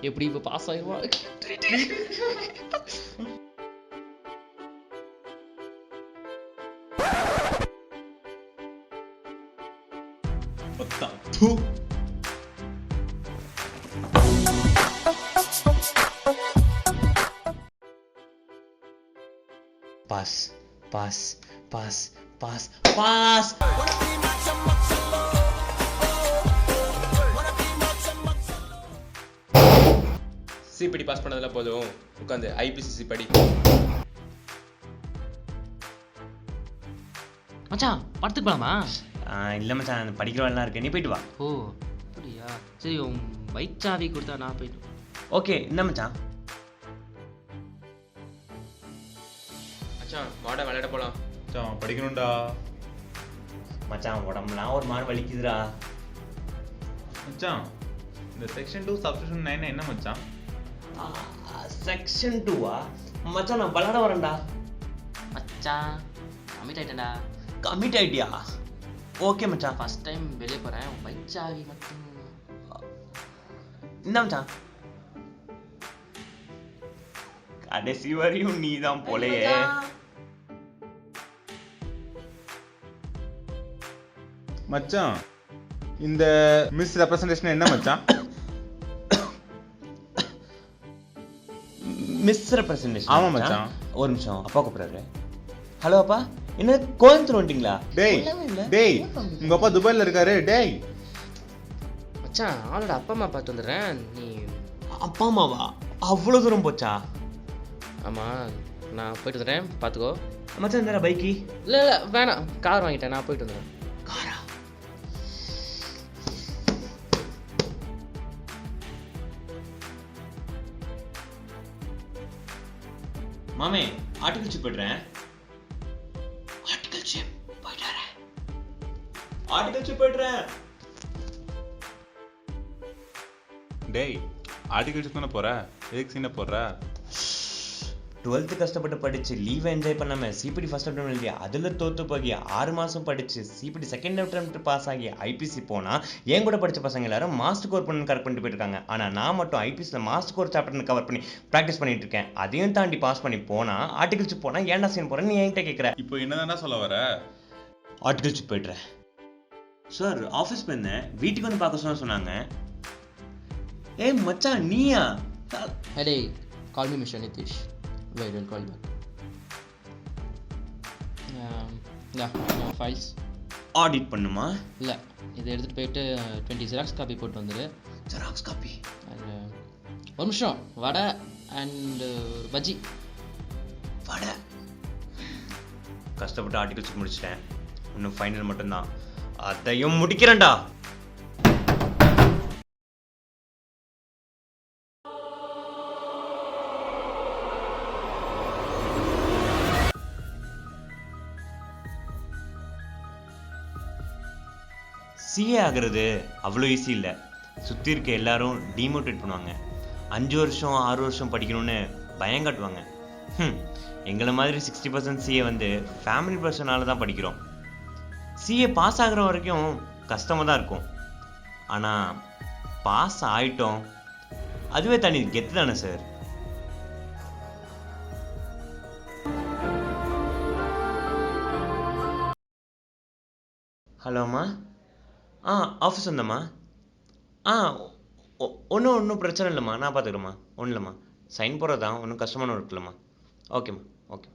எப்படி இப்போ பாஸ் ஆயிடுவா? Pass pass pass pass pass. சிபிடி பாஸ் பண்ணதெல்லாம் போதும், உட்காந்து ஐபிசிசி படி. மச்சான் படத்துக்கு போலாமா? இல்லை மச்சான், படிக்கிறவெல்லாம் இருக்கு, நீ போயிட்டு வா. ஓ அப்படியா, சரி உன் பைக் சாவி கொடுத்தா நான் போயிட்டு. ஓகே, என்ன மச்சான்? மச்சான் வாடா விளையாட போலாம். மச்சான் படிக்கணும்டா. மச்சான் உடம்புலாம் ஒரு மாதிரி வலிக்குதுடா. மச்சான் இந்த செக்ஷன் 2 சப்ஸ்டிடியூஷன் 9 என்ன மச்சான்? செக்ஷன் 2வா? மச்சான் நான் விளையாட வரேன்டா. மச்சான் கமிட் ஆயிட்டேன்டா. கமிட் ஆயிட்டியா? ஓகே மச்சான். ஃபர்ஸ்ட் டைம் வெளியே போகிறேன், உன் பைக் சாவி மட்டும். என்ன மச்சான்? கடைசி வரையும் நீ தான் போலையே. மச்சான் இந்த மிஸ் ரெப்ரசன்டேஷன் என்ன மச்சான்? Miss representation. ஆமா மச்சான். ஒரு நிமிஷம், அப்பா கூப்பிடுறாரு. ஹலோ அப்பா, என்ன கோயம்புத்தூர் வந்துட்டீங்களா? டேய் டேய், உங்க அப்பா துபாயில இருக்காரு. டேய் மச்சான் ஆளோட அப்பா அம்மா பார்த்து வந்துடுறேன். நீ அப்பா அம்மாவா? அவ்வளோ தூரம் போச்சா? ஆமாம், நான் போயிட்டு வந்துடுறேன், பார்த்துக்கோ. மச்சான் இந்த பைக்கி. இல்லை இல்லை வேணாம், கார் வாங்கிட்டேன், நான் போயிட்டு வந்துடுறேன். காரா? மாமே, ஆர்டிகல் சிப் போய்ட்றேன். ஆர்டிகல் சிப் போய்ட்றேன். ஆர்டிகல் சிப் போய்ட்றேன். டேய் ஆர்டிகல் செக் பண்ண போற, எதுக்கு சீனை போடுற? 12th கஷ்டப்பட்டு படிச்சு லீவை என்ஜாய் பண்ணாம சிபிடி ஃபர்ஸ்ட் அட்டம் எழுதி அதில் தோத்து போகி 6 மாதம் படிச்சு சிபிடி செகண்ட் அட்டம் பாஸ் ஆகி ஐபிசி போனா என் கூட படிச்ச பசங்க எல்லாரும் மாஸ்டர் கோர் பண்ணி கரெக்ட் பண்ணிட்டு போயிருக்காங்க. ஆனால் நான் மட்டும் ஐபிசியில் மாஸ்டர் கோர் சாப்டர்னு கவர் பண்ணி ப்ராக்டிஸ் பண்ணிட்டு இருக்கேன். அதையும் தாண்டி பாஸ் பண்ணி போனா ஆர்டிகல் சிப் போனா ஏன்டா சீன் போறேன் நீ என்கிட்ட கேட்குற. இப்போ என்னதான்டா சொல்ல வர? ஆர்டிகல் சிப் போய்ட்றேன் சார். ஆஃபீஸ் போயிருந்தேன், வீட்டுக்கு வந்து பார்க்க சொன்னாங்க. ஏய் மச்சான் நீயா? Hey, call me Mr. Nitish. Wait, I'll call you back. Yeah, files. Audit பண்ணுமா? இல்லை, இதை எடுத்துகிட்டு போயிட்டு 20 ஜெராக்ஸ் காப்பி போட்டு வந்துடு. Xerox copy? ஒரு நிமிஷம், வடை அண்ட் பஜ்ஜி. வடை? கஷ்டப்பட்டு ஆர்டிகல் சிப் முடிச்சிட்டேன், இன்னும் ஃபைனல் மட்டும்தான், அதையும் முடிக்கிறேன்டா. சிஏ ஆகிறது அவ்வளோ ஈஸி இல்லை. சுற்றி இருக்க எல்லாரும் டிமோட்டிவேட் பண்ணுவாங்க. 5 வருஷம் 6 வருஷம் படிக்கணும்னு பயம் காட்டுவாங்க. எங்களை மாதிரி 60% சிஏ வந்து ஃபேமிலி பர்சனால தான் படிக்கிறோம். சிஏ பாஸ் ஆகிற வரைக்கும் கஷ்டமாக தான் இருக்கும். ஆனால் பாஸ் ஆகிட்டோம், அதுவே தனி கெத்து தானே சார். ஹலோம்மா. ஆஃபீஸ் வந்தம்மா. ஒன்றும் பிரச்சனை இல்லைம்மா, நான் பார்த்துக்கிறேம்மா. ஒன்றும் இல்லைம்மா, சைன் போடுறது தான், ஒன்றும் கஷ்டமான ஒர்க் இல்லைம்மா. ஓகேம்மா, ஓகே.